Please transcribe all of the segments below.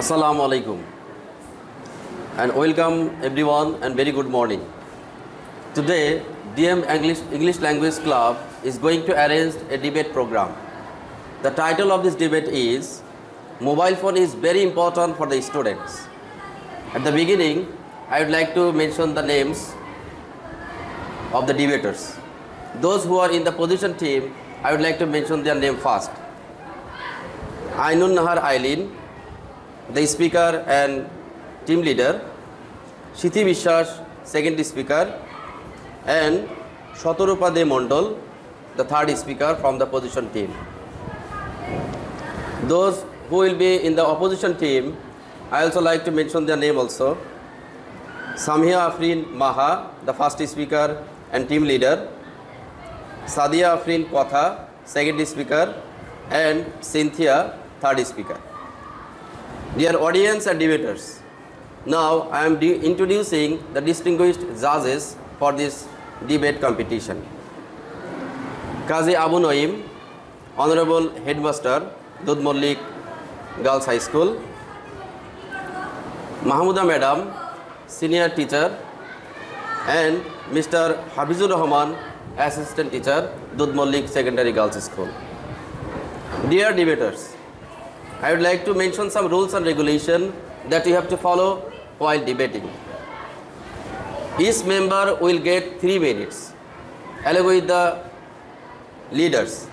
Assalamu alaikum and welcome everyone and very good morning. Today DM English Language Club is going to arrange a debate program. The title of this debate is Mobile phone is very important for the students. At the beginning, I would like to mention the names of the debaters. Those who are in the position team, I would like to mention their name first. Ainun Nahar Ailin, the speaker and team leader, Shithi Vishwas, second speaker, and Shotorupa De Mondol, the third speaker from the opposition team. Those who will be in the opposition team, I also like to mention their name also. Samia Afrin Maha, the first speaker and team leader, Sadia Afrin Kotha, second speaker, and Cynthia, third speaker. Dear audience and debaters, now I am introducing the distinguished judges for this debate competition. Qazi Abu Noim, Honorable Headmaster, Dudmollik Girls High School. Mahmuda Madam, Senior Teacher, and Mr. Hafizur Rahman, Assistant Teacher, Dudmollik Secondary Girls School. Dear debaters, I would like to mention some rules and regulations that you have to follow while debating. Each member will get 3 minutes along with the leaders,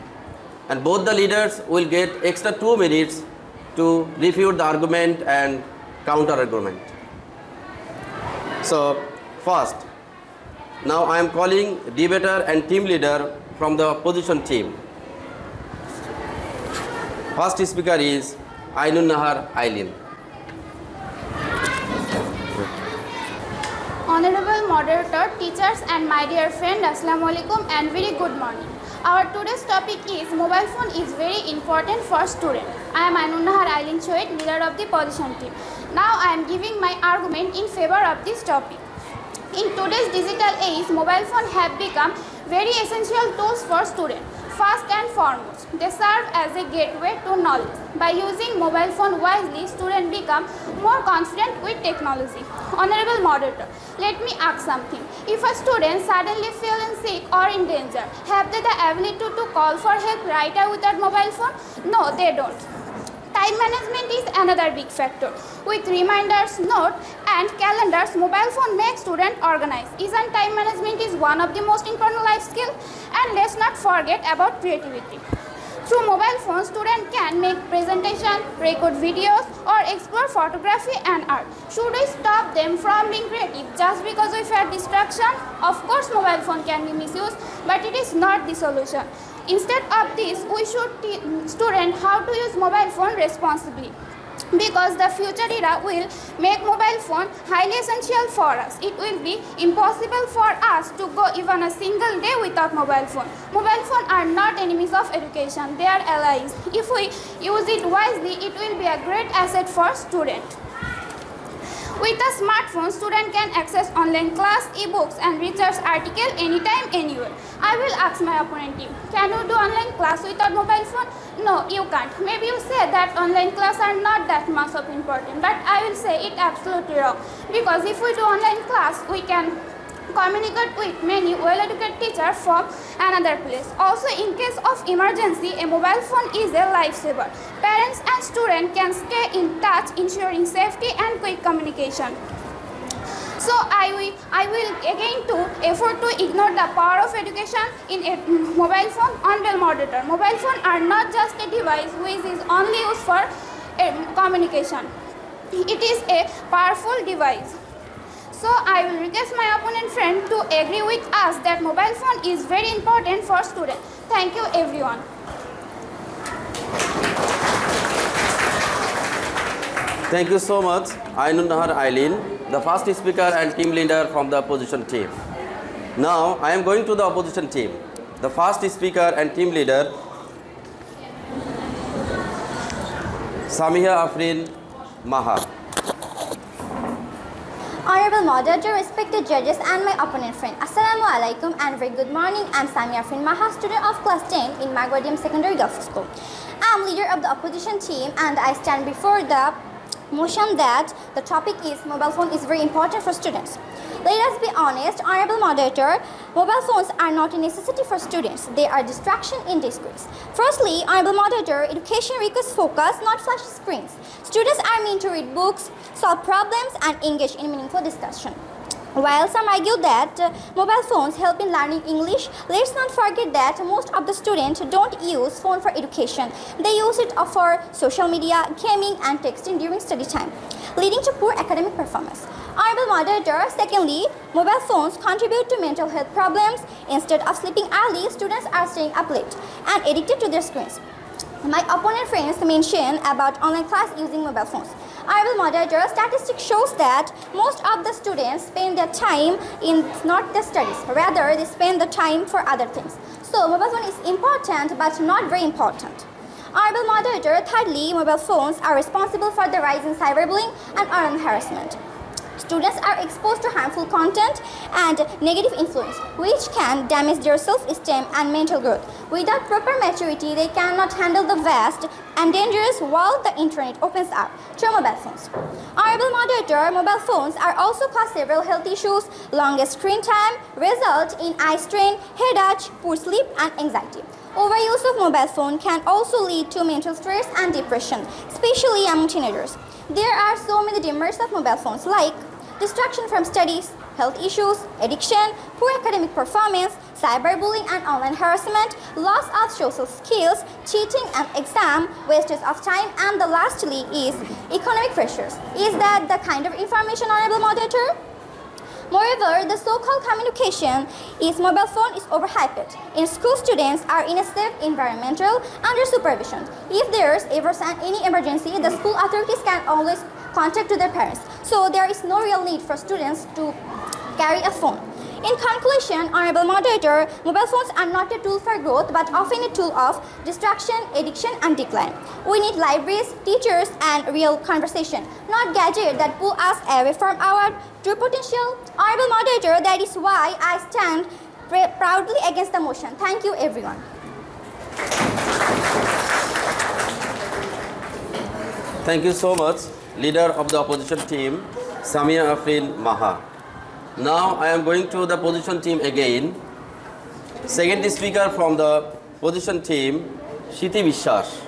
and both the leaders will get extra 2 minutes to refute the argument and counter argument. So first, now I am calling debater and team leader from the opposition team. First speaker is Ainun Nahar Ailin. Honorable moderator, teachers and my dear friend, Assalamu alaikum and very good morning. Our today's topic is mobile phone is very important for students. I am Ainun Nahar Ailin Choet, leader of the opposition team. Now I am giving my argument in favor of this topic. In today's digital age, mobile phone have become very essential tools for students. First and foremost, they serve as a gateway to knowledge. By using mobile phone wisely, students become more confident with technology. Honorable moderator, let me ask something. If a student suddenly feeling sick or in danger, have they the ability to call for help right away without mobile phone? No, they don't. Time management is another big factor. With reminders, notes, and calendars, mobile phone makes students organized. Isn't time management is one of the most important life skills? And let's not forget about creativity. Through mobile phone, students can make presentations, record videos, or explore photography and art. Should we stop them from being creative just because we fear distraction? Of course, mobile phone can be misused, but it is not the solution. Instead of this, we should teach students how to use mobile phone responsibly. Because the future era will make mobile phone highly essential for us. It will be impossible for us to go even a single day without mobile phone. Mobile phones are not enemies of education, they are allies. If we use it wisely, it will be a great asset for students. With a smartphone, students can access online class, e-books and research articles anytime, anywhere. I will ask my opponent team, can you do online class without mobile phone? No, you can't. Maybe you say that online class are not that much of important, but I will say it absolutely wrong. Because if we do online class, we can communicate with many well-educated teachers from another place. Also, in case of emergency, a mobile phone is a lifesaver. Parents and students can stay in touch, ensuring safety and quick communication. So I will again to effort to ignore the power of education in a mobile phone. Honorable moderator, mobile phone are not just a device which is only used for communication. It is a powerful device. So I will request my opponent friend to agree with us that mobile phone is very important for students. Thank you everyone. Thank you so much, Ainun Nahar Ailin, the first speaker and team leader from the opposition team. Now I am going to the opposition team. The first speaker and team leader, Samia Afrin Maha. Honorable moderator, respected judges and my opponent friend, Assalamu alaikum and very good morning. I am Samia Afrin Maha, student of class 10 in Magura Secondary Girls School. I am leader of the opposition team and I stand before the motion that the topic is mobile phone is very important for students. Let us be honest, honorable moderator, mobile phones are not a necessity for students. They are distraction in disgrace. Firstly, honorable moderator, education requires focus, not flashy screens. Students are meant to read books, solve problems, and engage in meaningful discussion. While some argue that mobile phones help in learning English, let's not forget that most of the students don't use phone for education. They use it for social media, gaming, and texting during study time, leading to poor academic performance. Honorable moderator, secondly, mobile phones contribute to mental health problems. Instead of sleeping early, students are staying up late and addicted to their screens. My opponent friends mention about online class using mobile phones. Honorable moderator, statistics shows that most of the students spend their time in not the studies, rather they spend the time for other things. So mobile phone is important but not very important. Honorable moderator, thirdly, mobile phones are responsible for the rise in cyberbullying and online harassment. Students are exposed to harmful content and negative influence, which can damage their self-esteem and mental growth. Without proper maturity, they cannot handle the vast and dangerous world the internet opens up through mobile phones. Honorable moderator, mobile phones are also cause several health issues. Longer screen time result in eye strain, headache, poor sleep, and anxiety. Overuse of mobile phone can also lead to mental stress and depression, especially among teenagers. There are so many demerits of mobile phones like distraction from studies, health issues, addiction, poor academic performance, cyberbullying and online harassment, loss of social skills, cheating and exam, wastage of time, and the lastly is economic pressures. Is that the kind of information, honorable moderator? Moreover, the so-called communication is mobile phone is overhyped. In school, students are in a safe environmental under supervision. If there's ever any emergency, the school authorities can always contact to their parents. So there is no real need for students to carry a phone. In conclusion, honorable moderator, mobile phones are not a tool for growth but often a tool of distraction, addiction, and decline. We need libraries, teachers, and real conversation, not gadgets that pull us away from our true potential. Honorable moderator, that is why I stand proudly against the motion. Thank you, everyone. Thank you so much, leader of the opposition team, Samia Afrin Maha. Now I am going to the position team again. Second speaker from the position team, Shiti Vishwas.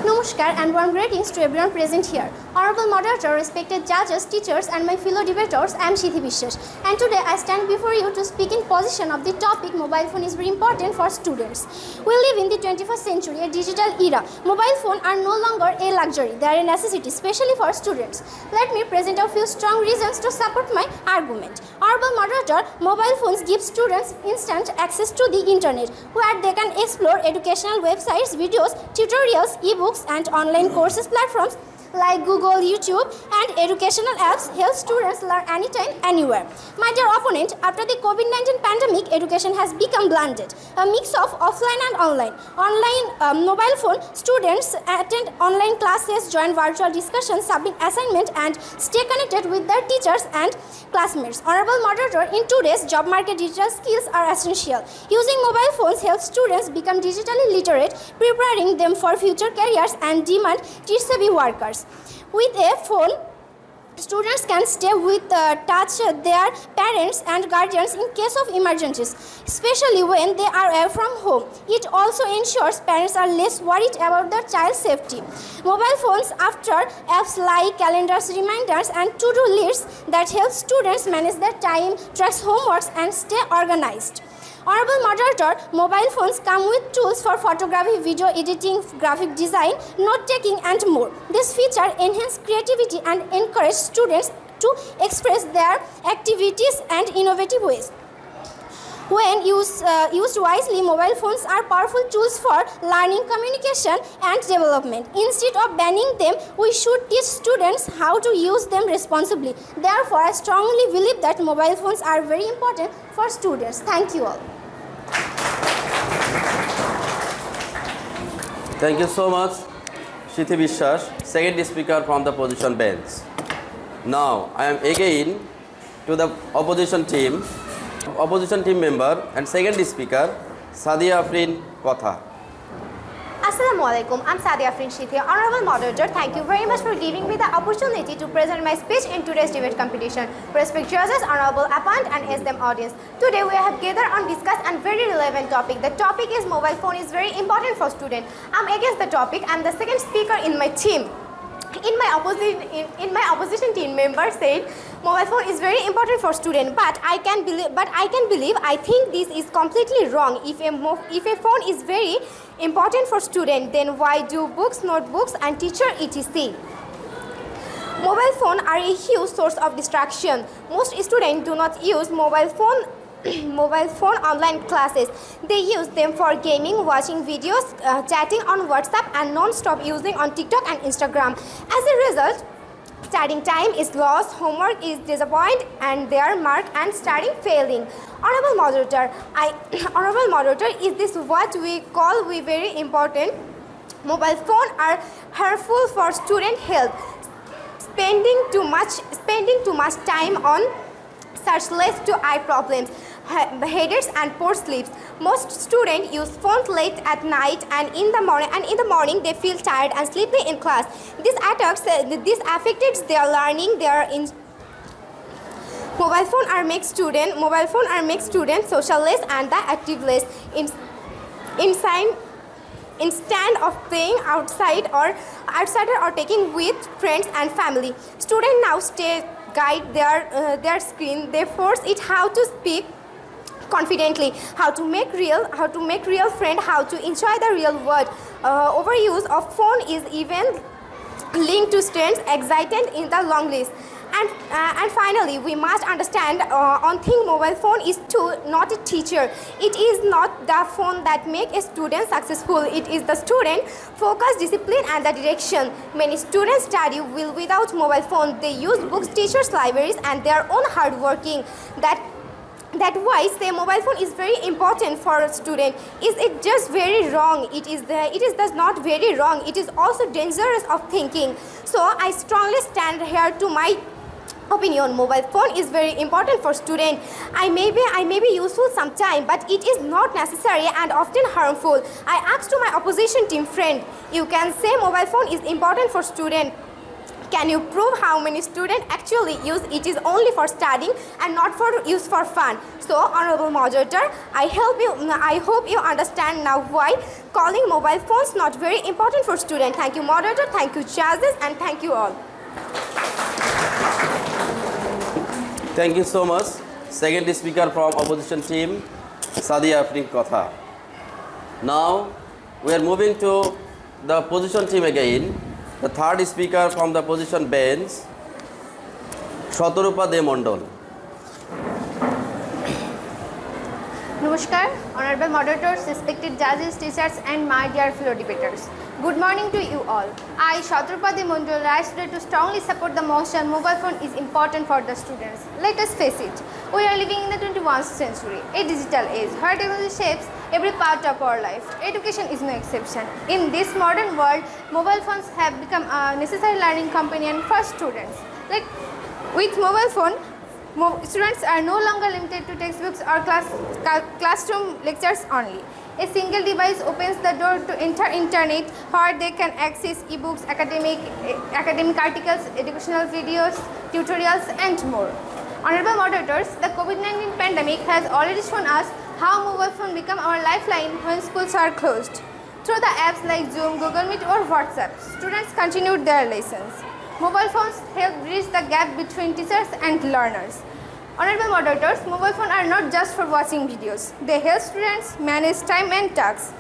Namaskar and warm greetings to everyone present here. Honorable moderator, respected judges, teachers, and my fellow debaters, I am Shiti Vishwas. And today I stand before you to speak in position of the topic mobile phone is very important for students. We live in the 21st century, a digital era. Mobile phones are no longer a luxury, they are a necessity, especially for students. Let me present a few strong reasons to support my argument. Honorable moderator, mobile phones give students instant access to the internet, where they can explore educational websites, videos, tutorials, ebooks, and online courses platforms like Google, YouTube, and educational apps help students learn anytime, anywhere. My dear opponent, after the COVID-19 pandemic, education has become blended, a mix of offline and online. Online mobile phone students attend online classes, join virtual discussions, submit assignments, and stay connected with their teachers and classmates. Honorable moderator, in today's job market, digital skills are essential. Using mobile phones helps students become digitally literate, preparing them for future careers and demand tech-savvy workers. With a phone, students can stay with touch their parents and guardians in case of emergencies, especially when they are away from home. It also ensures parents are less worried about their child's safety. Mobile phones, after apps like calendars, reminders, and to-do lists that help students manage their time, track homeworks, and stay organized. Honorable moderator, mobile phones come with tools for photography, video editing, graphic design, note-taking, and more. This feature enhances creativity and encourages students to express their activities and innovative ways. When used wisely, mobile phones are powerful tools for learning, communication, and development. Instead of banning them, we should teach students how to use them responsibly. Therefore, I strongly believe that mobile phones are very important for students. Thank you all. Thank you so much, Shiti Vishwas, second speaker from the position bench. Now I am again to the opposition team member and second speaker, Sadia Afrin Kotha. Assalamualaikum. I'm Sadia Frinshit here, Honorable Moderator. Thank you very much for giving me the opportunity to present my speech in today's debate competition. Respected judges, Honorable Appellant and SDM audience. Today we have gathered on discuss and very relevant topic. The topic is mobile phone is very important for students. I'm against the topic. I'm the second speaker in my team. In my opposition team member said mobile phone is very important for student, but I think this is completely wrong. If a phone is very important for student, then why do books, notebooks and teacher etc. Mobile phone are a huge source of distraction. Most students do not use mobile phone online classes. They use them for gaming, watching videos, chatting on WhatsApp and non-stop using on TikTok and Instagram. As a result, studying time is lost, homework is disappointed and their mark and studying failing. Honorable Moderator, is this what we call very important? Mobile phone are harmful for student health. Spending too much time on search leads to eye problems, headaches and poor sleeps. Most students use phones late at night and in the morning they feel tired and sleepy in class. This affects their learning. Mobile phone are make students socialless and the activeless. Instead of playing outside or taking with friends and family, students now guide their screen. They force it how to speak confidently, how to make real friend, how to enjoy the real world. Overuse of phone is even linked to students' anxiety in the long list. And finally, we must understand on thing mobile phone is tool, not a teacher. It is not the phone that make a student successful. It is the student focus, discipline and the direction. Many students study well without mobile phone. They use books, teachers, libraries and their own hard working. That why say mobile phone is very important for a student. Is it just very wrong? It is thus not very wrong. It is also dangerous of thinking. So I strongly stand here to my opinion. Mobile phone is very important for student. I may be useful sometime, but it is not necessary and often harmful. I asked to my opposition team friend, you can say mobile phone is important for student. Can you prove how many students actually use it is only for studying and not for use for fun? So, Honorable Moderator, I hope you understand now why calling mobile phones not very important for students. Thank you, Moderator. Thank you, judges, and thank you all. Thank you so much. Second speaker from opposition team, Sadia Afrin Kotha. Now we are moving to the opposition team again. The third speaker from the opposition bench, Shatarupa De Mondol. Namaskar, Honorable Moderators, respected judges, teachers and my dear fellow debaters. Good morning to you all. I, Shatarupa De Mondol, rise today to strongly support the motion mobile phone is important for the students. Let us face it, we are living in the 21st century, a digital age where technology shapes every part of our life. Education is no exception. In this modern world, mobile phones have become a necessary learning companion for students. With mobile phone, students are no longer limited to textbooks or classroom lectures only. A single device opens the door to enter internet where they can access ebooks, academic articles, educational videos, tutorials and more. Honorable Moderators, the COVID-19 pandemic has already shown us how mobile phone become our lifeline when schools are closed. Through the apps like Zoom, Google Meet or WhatsApp, students continued their lessons. Mobile phones help bridge the gap between teachers and learners. Honorable Moderators, mobile phones are not just for watching videos. They help students manage time and tasks.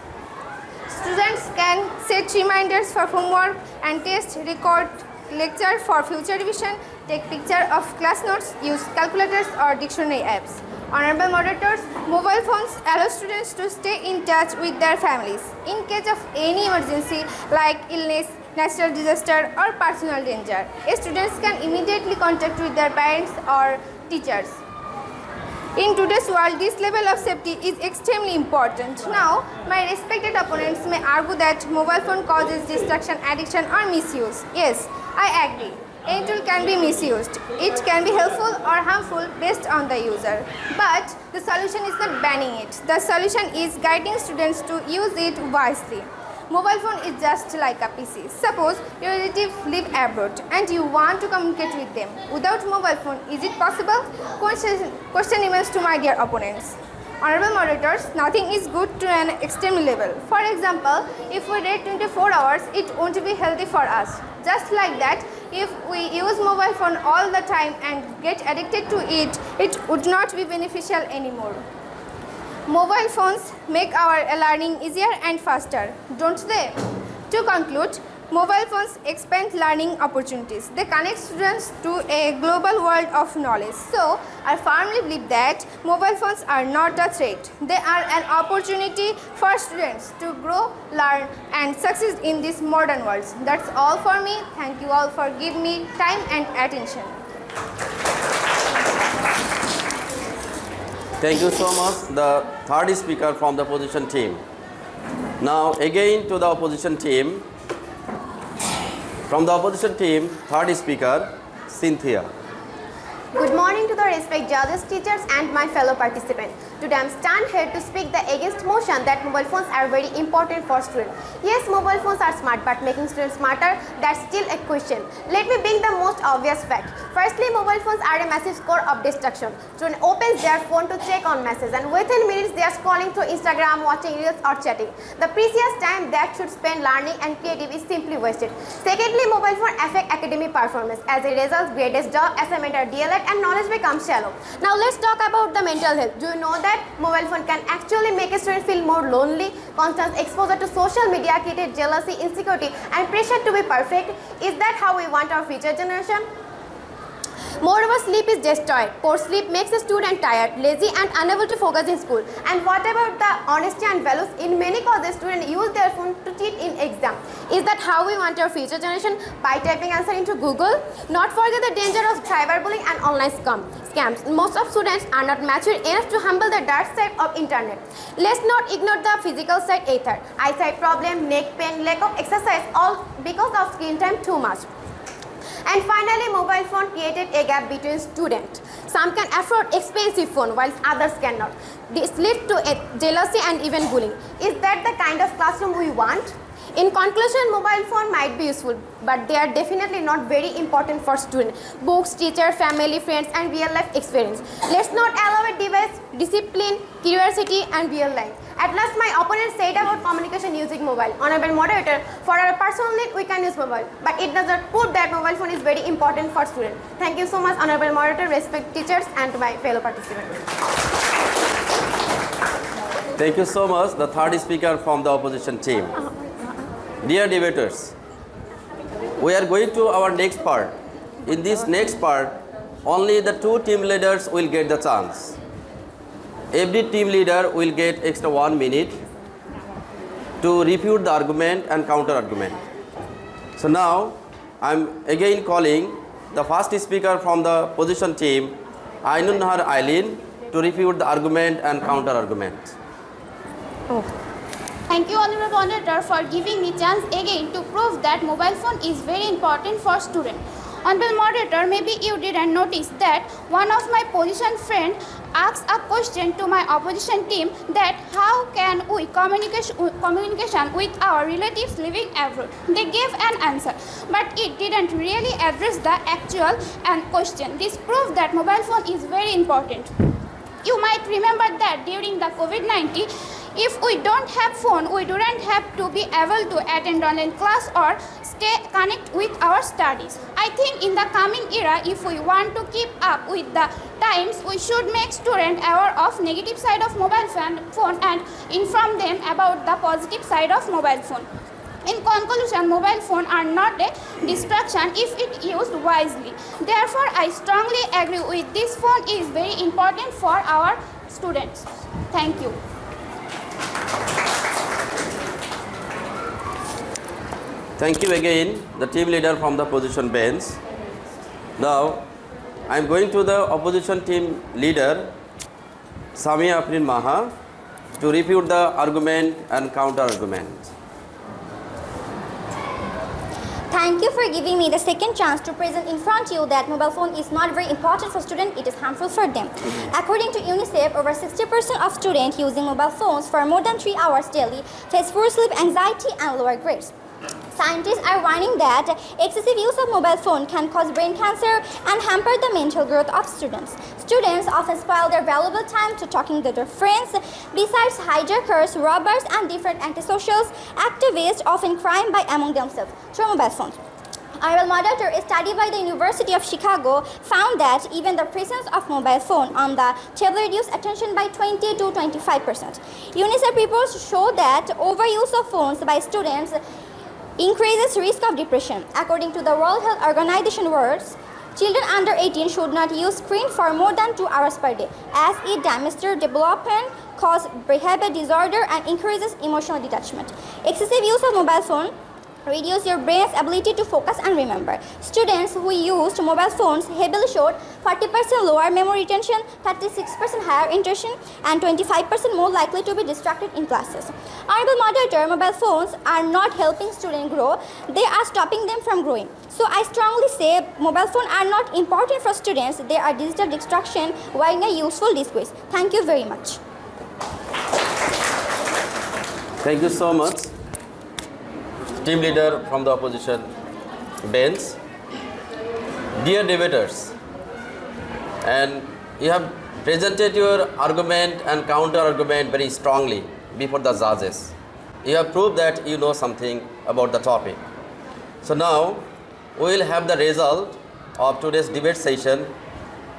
Students can set reminders for homework and test, record lecture for future revision, take picture of class notes, use calculators or dictionary apps. Honorable Moderators, mobile phones allow students to stay in touch with their families in case of any emergency like illness, natural disaster or personal danger. Students can immediately contact with their parents or teachers. In today's world, this level of safety is extremely important. Now, my respected opponents may argue that mobile phone causes distraction, addiction or misuse. Yes, I agree. Any tool can be misused. It can be helpful or harmful based on the user. But the solution is not banning it. The solution is guiding students to use it wisely. Mobile phone is just like a PC. Suppose your relatives live abroad and you want to communicate with them. Without mobile phone, is it possible? Question remains to my dear opponents. Honorable moderators, nothing is good to an extreme level. For example, if we read 24 hours, it won't be healthy for us. Just like that, if we use mobile phone all the time and get addicted to it, it would not be beneficial anymore. Mobile phones make our learning easier and faster, don't they? To conclude, mobile phones expand learning opportunities. They connect students to a global world of knowledge. So, I firmly believe that mobile phones are not a threat. They are an opportunity for students to grow, learn and succeed in this modern world. That's all for me. Thank you all for giving me time and attention. Thank you so much, the third speaker from the opposition team. Now again to the opposition team. From the opposition team, third speaker, Cynthia. Good morning to the respected judges, teachers and my fellow participants. Today I am stand here to speak against motion that mobile phones are very important for students. Yes, mobile phones are smart, but making students smarter, that's still a question. Let me bring the most obvious fact. Firstly, mobile phones are a massive core of destruction. Student opens their phone to check on messages and within minutes they are scrolling through Instagram, watching reels or chatting. The precious time that should spend learning and creative is simply wasted. Secondly, mobile phone affect academic performance. As a result, grades drop, assignment or DLED and knowledge becomes shallow. Now let's talk about the mental health. Do you know that mobile phone can actually make a student feel more lonely? Constant exposure to social media created jealousy, insecurity and pressure to be perfect. Is that how we want our future generation? Moreover, sleep is destroyed. Poor sleep makes a student tired, lazy and unable to focus in school. And what about the honesty and values? In many cases, students use their phone to cheat in exam. Is that how we want our future generation? By typing answer into Google? Not forget the danger of cyberbullying and online scams. Most of students are not mature enough to handle the dark side of internet. Let's not ignore the physical side either. Eyesight problem, neck pain, lack of exercise, all because of screen time too much. And finally, mobile phone created a gap between students. Some can afford expensive phone while others cannot. This leads to jealousy and even bullying. Is that the kind of classroom we want? In conclusion, mobile phone might be useful, but they are definitely not very important for students. Books, teacher, family, friends and real life experience. Let's not allow a device, discipline, curiosity and real life. At last, my opponent said about communication using mobile. Honorable moderator, for our personal need, we can use mobile. But it does not prove that mobile phone is very important for students. Thank you so much, honorable moderator, respect teachers and to my fellow participants. Thank you so much, the third speaker from the opposition team. Dear debaters, we are going to our next part. In this next part, only the two team leaders will get the chance. Every team leader will get extra 1 minute to refute the argument and counter argument. So now, I am again calling the first speaker from the opposition team, Ainun Nahar Ailin, to refute the argument and counter argument. Thank you, Honorable Moderator, for giving me chance again to prove that mobile phone is very important for students. Honorable Moderator, maybe you didn't notice that one of my position friend asked a question to my opposition team that how can we communication with our relatives living abroad. They gave an answer, but it didn't really address the actual question. This proved that mobile phone is very important. You might remember that during the COVID-19, if we don't have phone, we don't have to be able to attend online class or stay connected with our studies. I think in the coming era, if we want to keep up with the times, we should make students aware of negative side of mobile phone and inform them about the positive side of mobile phone. In conclusion, mobile phones are not a distraction if it used wisely. Therefore, I strongly agree with this phone is very important for our students. Thank you. Thank you again, the team leader from the opposition bench. Now, I am going to the opposition team leader, Samia Afrin Maha, to refute the argument and counter argument. Thank you for giving me the second chance to present in front of you that mobile phone is not very important for students, it is harmful for them. According to UNICEF, over 60% of students using mobile phones for more than 3 hours daily face poor sleep, anxiety and lower grades. Scientists are warning that excessive use of mobile phone can cause brain cancer and hamper the mental growth of students. Students often spoil their valuable time to talking to their friends. Besides, hijackers, robbers, and different antisocials activists often crime by among themselves through mobile phones. Honorable Moderator, a study by the University of Chicago found that even the presence of mobile phone on the table reduced attention by 20 to 25%. UNICEF reports show that overuse of phones by students increases risk of depression. According to the World Health Organization words, children under 18 should not use screen for more than 2 hours per day, as it damages their development, causes behavior disorder, and increases emotional detachment. Excessive use of mobile phone reduce your brain's ability to focus and remember. Students who used mobile phones heavily showed 40% lower memory retention, 36% higher attention, and 25% more likely to be distracted in classes. Honorable Moderator, mobile phones are not helping students grow, they are stopping them from growing. So I strongly say mobile phones are not important for students, they are digital distraction while a useful discourse. Thank you very much. Thank you so much. Team leader from the opposition bench. Dear debaters, and you have presented your argument and counter argument very strongly before the judges. You have proved that you know something about the topic. So now we will have the result of today's debate session.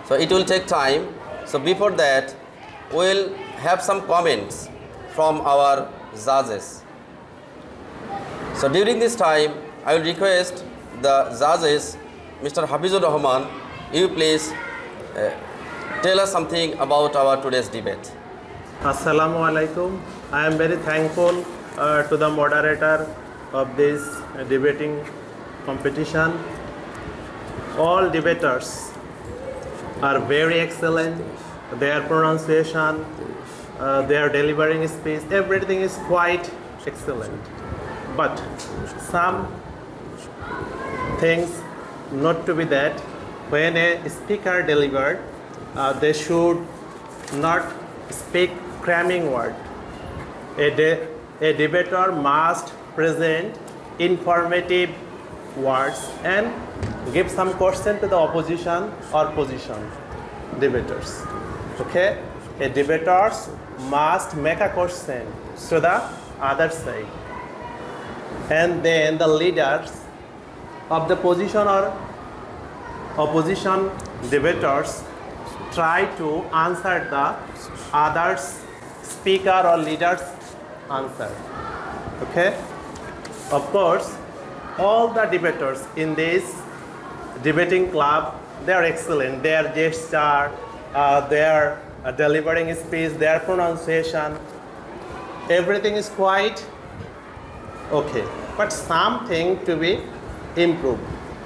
So it will take time. So before that, we will have some comments from our judges. So during this time, I will request the judges, Mr. Hafizur Rahman, you please tell us something about our today's debate. Assalamu alaikum. I am very thankful to the moderator of this debating competition. All debaters are very excellent. Their pronunciation, their delivering speech, everything is quite excellent. But some things not to be that when a speaker delivered, they should not speak cramming word. A debater must present informative words and give some question to the opposition or position debaters. Okay? A debaters must make a question to the other side. And then the leaders of the position or opposition debaters try to answer the others speaker or leader's answer. Okay? Of course, all the debaters in this debating club, they are excellent. Their gesture, their delivering speech, their pronunciation, everything is quite okay. But something to be improved.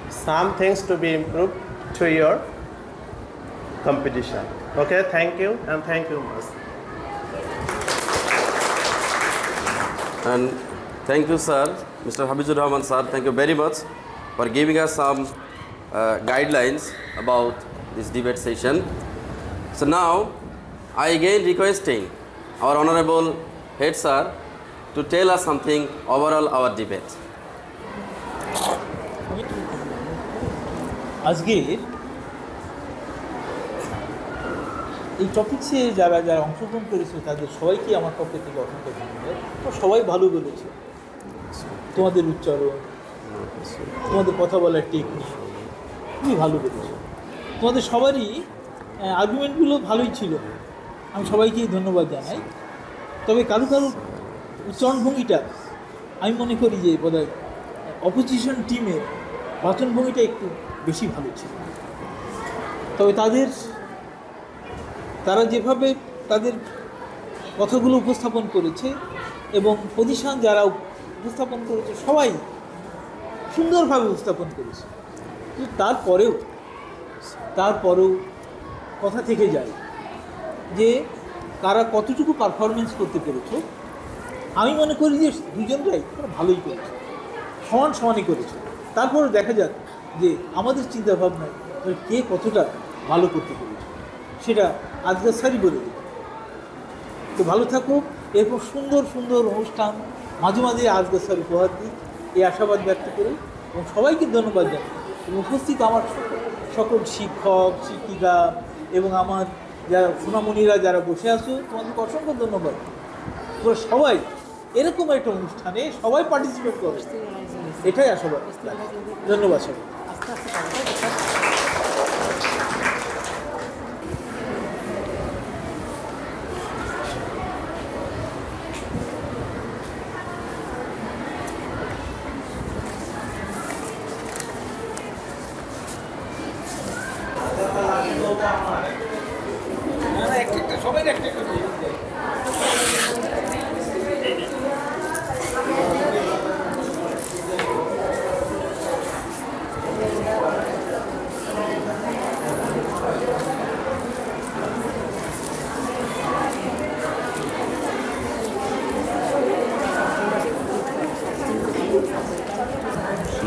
Some things to be improved to your competition. Okay, thank you and thank you much. And thank you, sir, Mr. Hafizur Rahman, sir. Thank you very much for giving us some guidelines about this debate session. So now, I again requesting our honorable head sir to tell us something overall our debate. আজকের এই টপিকসে যারা যারা অংশগ্রহণ করেছে তাদের সবাইকে আমার পক্ষ থেকে অসংখ্য ধন্যবাদ। তো সবাই ভালো বলেছে, তোমাদের উচ্চারণ, তোমাদের কথা বলার টেকনিক খুবই ভালো বলেছে, তোমাদের সবারই আর্গুমেন্টগুলো ভালোই ছিল, আমি সবাইকেই ধন্যবাদ জানাই। তবে কারো কারো উচ্চারণভঙ্গিটা আমি মনে করি যে বোধহয় অপোজিশন টিমের বাচনভঙ্গিটা একটু বেশি ভালো ছিল। তবে তারা যেভাবে তাদের কথাগুলো উপস্থাপন করেছে এবং পজিশন যারা উপস্থাপন করেছে সবাই সুন্দরভাবে উপস্থাপন করেছে, তারপরেও কথা থেকে যায় যে তারা কতটুকু পারফরমেন্স করতে পেরেছে। আমি মনে করি যে দুজনরাই ভালোই করেছে, সমানই করেছে। তারপরে দেখা যাক যে আমাদের চিন্তাভাবনায় কে কতটা ভালো করতে পেরেছে, সেটা আজকের স্যারই বলে দেবে। তো ভালো থাকুক, এরপর সুন্দর সুন্দর অনুষ্ঠান মাঝে মাঝে আজকের স্যার উপহার দিই, এই আশাবাদ ব্যক্ত করি এবং সবাইকে ধন্যবাদ জানাই। এবং উপস্থিত আমার সকল শিক্ষক শিক্ষিকা এবং আমার যারা সোনামণিরা যারা বসে আছো, তোমাদেরকে অসংখ্য ধন্যবাদ। তোমরা সবাই এরকম একটা অনুষ্ঠানে সবাই পার্টিসিপেট করবে, এটাই আশাবাদ। ধন্যবাদ সবাই।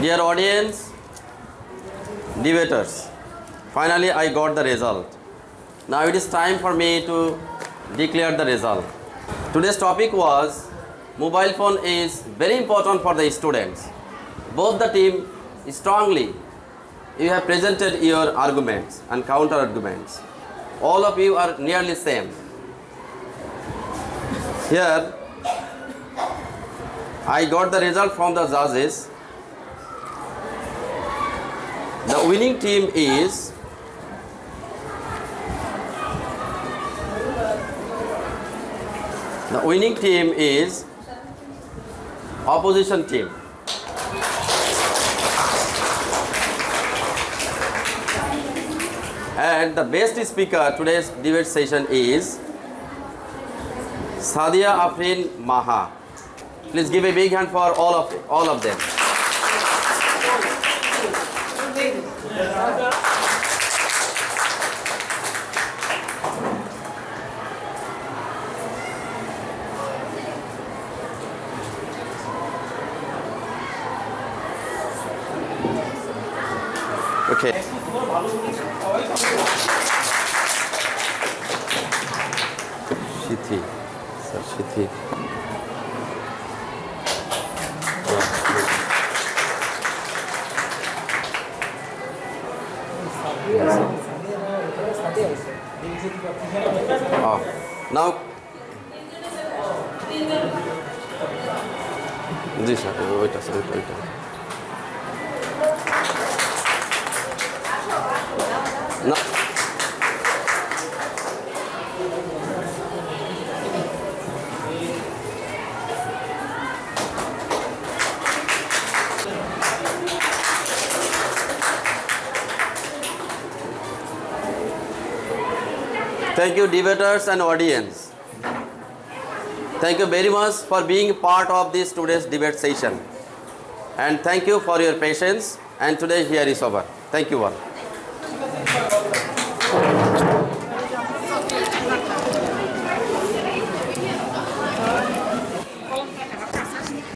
Dear audience, debaters, finally I got the result. Now it is time for me to declare the result. Today's topic was mobile phone is very important for the students. Both the team strongly, you have presented your arguments and counter arguments. All of you are nearly same. Here I got the result from the judges. The winning team is opposition team. And the best speaker today's debate session is Sadia Afrin Maha. Please give a big hand for all of them. Okay. Shithi. Sir, Shithi. Oh, now, ji sir वही sir वही ना Thank you, debaters and audience. Thank you very much for being part of this today's debate session. And thank you for your patience. And today here is over. Thank you all.